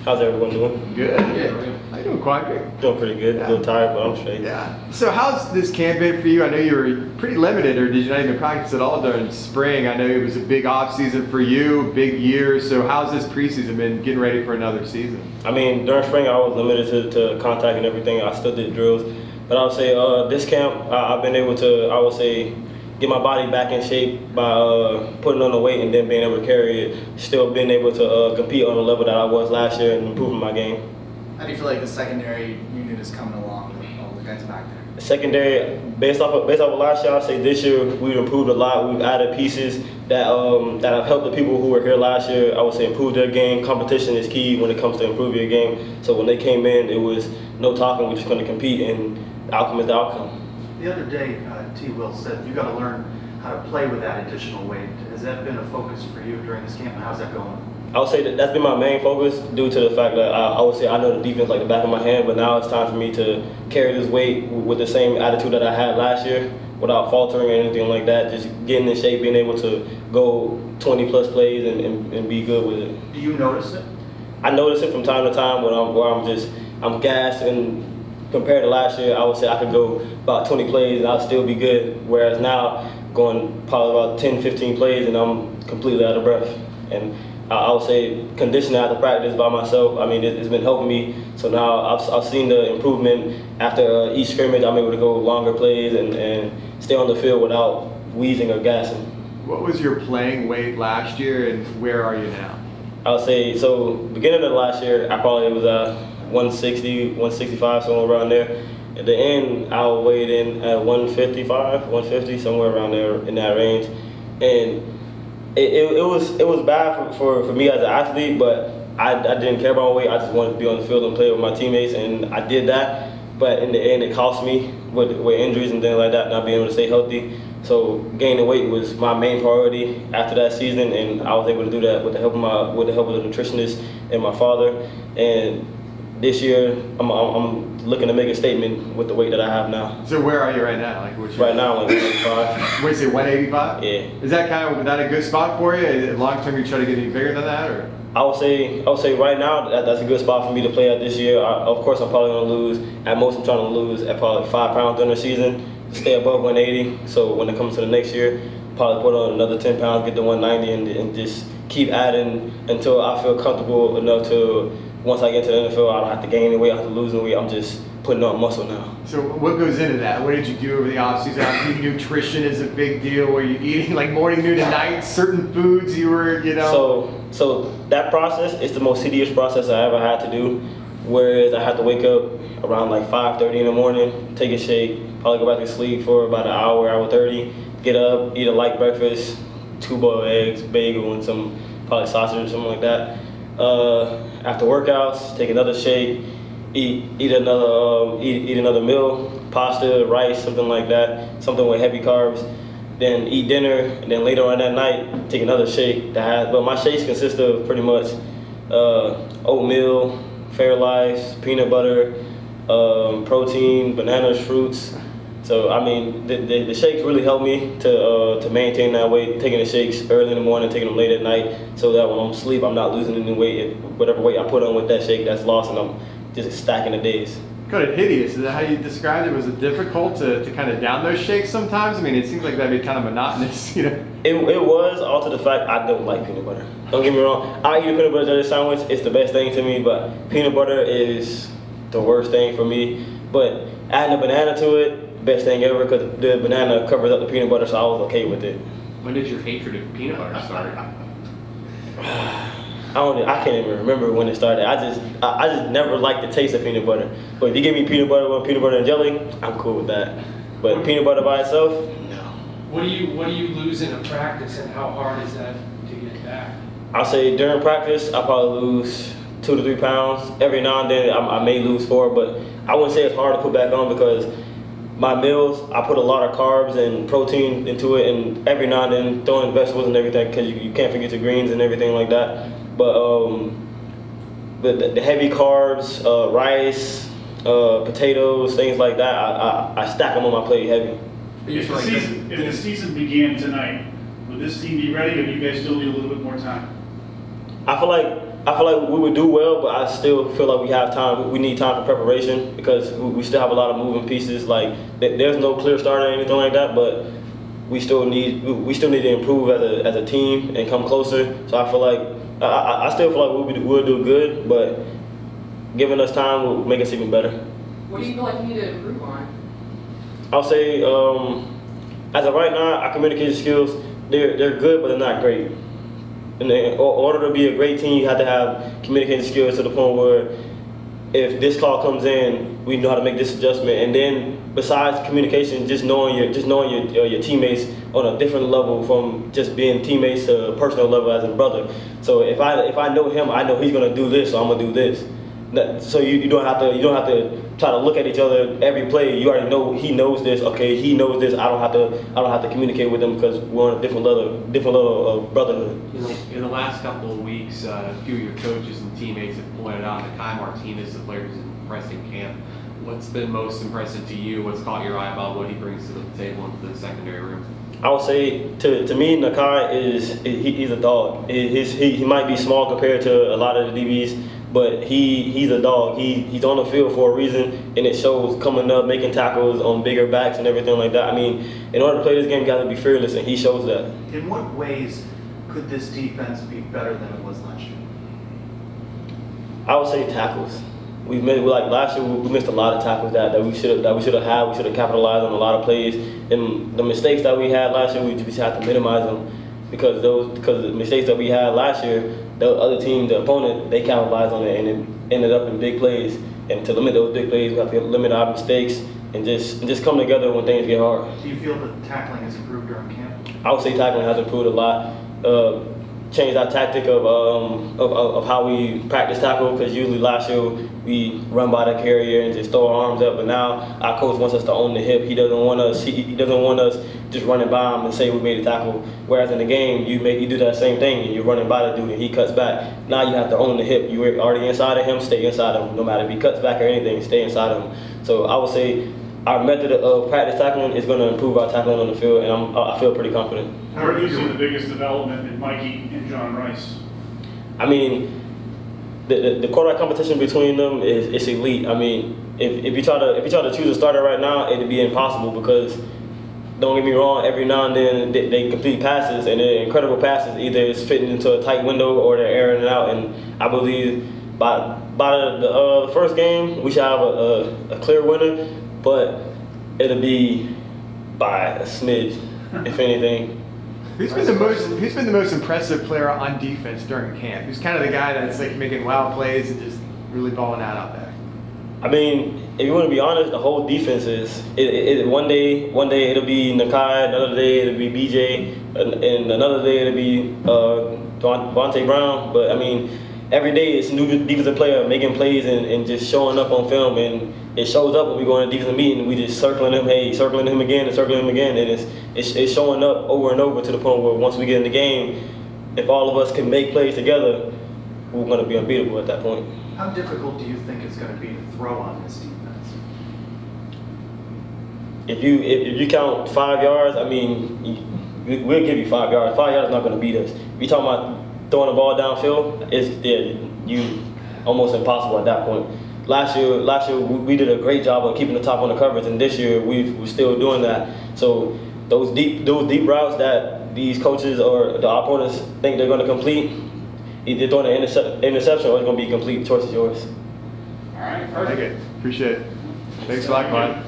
How's everyone doing? Good. How you doing, Quadric? Doing pretty good. Yeah. A little tired, but I'm straight. Yeah. So how's this camp been for you? I know you were pretty limited, or did you not even practice at all during spring? I know it was a big off season for you, big year. So how's this preseason been getting ready for another season? I mean, during spring I was limited to contact and everything. I still did drills, but I would say this camp I've been able to, I would say, get my body back in shape by putting on the weight and then being able to carry it. Still being able to compete on the level that I was last year and improving my game. How do you feel like the secondary unit is coming along with all the guys back there? Secondary, based off of last year, I'd say this year we've improved a lot. We've added pieces that have helped the people who were here last year. I would say improve their game. Competition is key when it comes to improving your game. So when they came in, it was no talking. We're just going to compete, and the outcome is the outcome. The other day, T. Will said you got to learn how to play with that additional weight. Has that been a focus for you during this camp, and how's that going? I would say that's been my main focus due to the fact that I would say I know the defense like the back of my hand, but now it's time for me to carry this weight with the same attitude that I had last year without faltering or anything like that. Just getting in shape, being able to go 20 plus plays and be good with it. Do you notice it? I notice it from time to time where I'm gassed, and compared to last year, I would say I could go about 20 plays and I'll still be good. Whereas now, going probably about 10, 15 plays and I'm completely out of breath. And I would say conditioning after practice by myself, I mean, it's been helping me. So now I've seen the improvement after each scrimmage. I'm able to go longer plays and stay on the field without wheezing or gassing. What was your playing weight last year, and where are you now? I would say, so beginning of last year, I probably was 160, 165, somewhere around there. At the end, I weighed in at 155, 150, somewhere around there in that range. And it was bad for me as an athlete, but I didn't care about my weight. I just wanted to be on the field and play with my teammates, and I did that. But in the end, it cost me with injuries and things like that, not being able to stay healthy. So gaining weight was my main priority after that season, and I was able to do that with the help of the nutritionist and my father. And this year, I'm looking to make a statement with the weight that I have now. So where are you right now? Right now, I'm like 185. Wait, say 185? Yeah. Is that a good spot for you? Long term, you try to get any bigger than that, or? I would say right now that's a good spot for me to play at this year. Of course, I'm probably gonna lose. At most, I'm trying to lose at probably 5 pounds during the season, stay above 180. So when it comes to the next year, probably put on another 10 pounds, get to 190, and just keep adding until I feel comfortable enough to. Once I get to the NFL, I don't have to gain any weight, I have to lose any weight. I'm just putting on muscle now. So what goes into that? What did you do over the offseason? Obviously, nutrition is a big deal. Were you eating like morning, noon, and night, certain foods you were, So that process is the most tedious process I ever had to do. Whereas I had to wake up around like 5:30 in the morning, take a shake, probably go back to sleep for about an hour 30, get up, eat a light breakfast, 2 boiled eggs, bagel, and some probably sausage or something like that. After workouts, take another shake, eat another meal, pasta, rice, something like that, something with heavy carbs. Then eat dinner, and then later on that night, take another shake. But my shakes consist of pretty much oatmeal, Fairlife, peanut butter, protein, bananas, fruits. So I mean, the shakes really help me to maintain that weight. Taking the shakes early in the morning, taking them late at night, so that when I'm asleep, I'm not losing any weight. Whatever weight I put on with that shake, that's lost, and I'm just stacking the days. Kind of hideous. Is that how you described it? Was it difficult to kind of down those shakes sometimes? I mean, it seems like that'd be kind of monotonous, It was, all to the fact I don't like peanut butter. Don't get me wrong. I eat a peanut butter jelly sandwich. It's the best thing to me, but peanut butter is the worst thing for me. But adding a banana to it, best thing ever, because the banana covers up the peanut butter, so I was okay with it. When did your hatred of peanut butter start? I can't even remember when it started. I just never liked the taste of peanut butter. But if you give me peanut butter with peanut butter and jelly, I'm cool with that. But peanut butter by itself, no. What do you lose in a practice, and how hard is that to get back? I'll say during practice, I probably lose 2 to 3 pounds. Every now and then, I may lose 4, but I wouldn't say it's hard to put back on because my meals, I put a lot of carbs and protein into it, and every now and then throwing vegetables and everything, because you can't forget the greens and everything like that. But the heavy carbs, rice, potatoes, things like that, I stack them on my plate heavy. If the season began tonight, would this team be ready, or do you guys still need a little bit more time? I feel like I feel like we would do well, but I still feel like we have time. We need time for preparation because we still have a lot of moving pieces. Like there's no clear starter or anything like that, but we still need to improve as a team and come closer. So I feel like I still feel like we'll do good, but giving us time will make us even better. What do you feel like you need to improve on? I'll say as of right now, our communication skills they're good, but they're not great. And in order to be a great team, you have to have communication skills to the point where if this call comes in, we know how to make this adjustment. And then besides communication, just knowing your teammates on a different level from just being teammates to a personal level as a brother. So if I know him, I know he's gonna do this, so I'm gonna do this. So you don't have to try to look at each other every play. You already know he knows this. Okay, he knows this. I don't have to communicate with him because we're on a different level of brotherhood. In the last couple of weeks, a few of your coaches and teammates have pointed out Nakai Martinez, the player who's impressed in camp. What's been most impressive to you? What's caught your eye about what he brings to the table into the secondary room? I would say to me, Nakai he's a dog. He might be small compared to a lot of the DBs, but he's a dog. He's on the field for a reason, and it shows coming up, making tackles on bigger backs and everything like that. I mean, in order to play this game, you got to be fearless, and he shows that. In what ways could this defense be better than it was last year? I would say tackles. Last year we missed a lot of tackles that we should have had. We should have capitalized on a lot of plays, and the mistakes that we had last year we just had to minimize them because the mistakes that we had last year, the other team, the opponent, they capitalized on it and it ended up in big plays. And to limit those big plays, we have to limit our mistakes and just come together when things get hard. Do you feel that tackling has improved during camp? I would say tackling has improved a lot. Changed our tactic of how we practice tackle because usually last year we run by the carrier and just throw our arms up, but now our coach wants us to own the hip. He doesn't want us just running by him and say we made a tackle. Whereas in the game you do that same thing and you're running by the dude and he cuts back. Now you have to own the hip. You were already inside of him, stay inside of him. No matter if he cuts back or anything, stay inside of him. So I would say our method of practice tackling is going to improve our tackling on the field, and I feel pretty confident. Where do you see the biggest development in Mikey and John Rice? I mean, the quarterback competition between them is elite. I mean, if you try to choose a starter right now, it'd be impossible because don't get me wrong, every now and then they complete passes and they're incredible passes. Either it's fitting into a tight window or they're airing it out. And I believe by the first game we should have a clear winner. But it'll be by a smidge, if anything. Who's been the most impressive player on defense during camp? Who's kind of the guy that's like making wild plays and just really balling out there? I mean, if you want to be honest, the whole defense is. One day it'll be Nakai, another day it'll be BJ, and another day it'll be Devontae Brown. But I mean, every day it's a new defensive player making plays and just showing up on film, and it shows up when we go in a defensive meeting. We just circling him again, and it's showing up over and over to the point where once we get in the game, if all of us can make plays together, we're going to be unbeatable at that point. How difficult do you think it's going to be to throw on this defense? If you count 5 yards, I mean, we'll give you 5 yards. 5 yards is not going to beat us. If you're talking about throwing the ball downfield, you almost impossible at that point. Last year we did a great job of keeping the top on the coverage, and this year we're still doing that. So those deep routes that these coaches or the opponents think they're going to complete, either throwing an interception or it's going to be complete. The choice is yours. All right, I perfect. like it. Appreciate it. Thanks a lot, Clyde.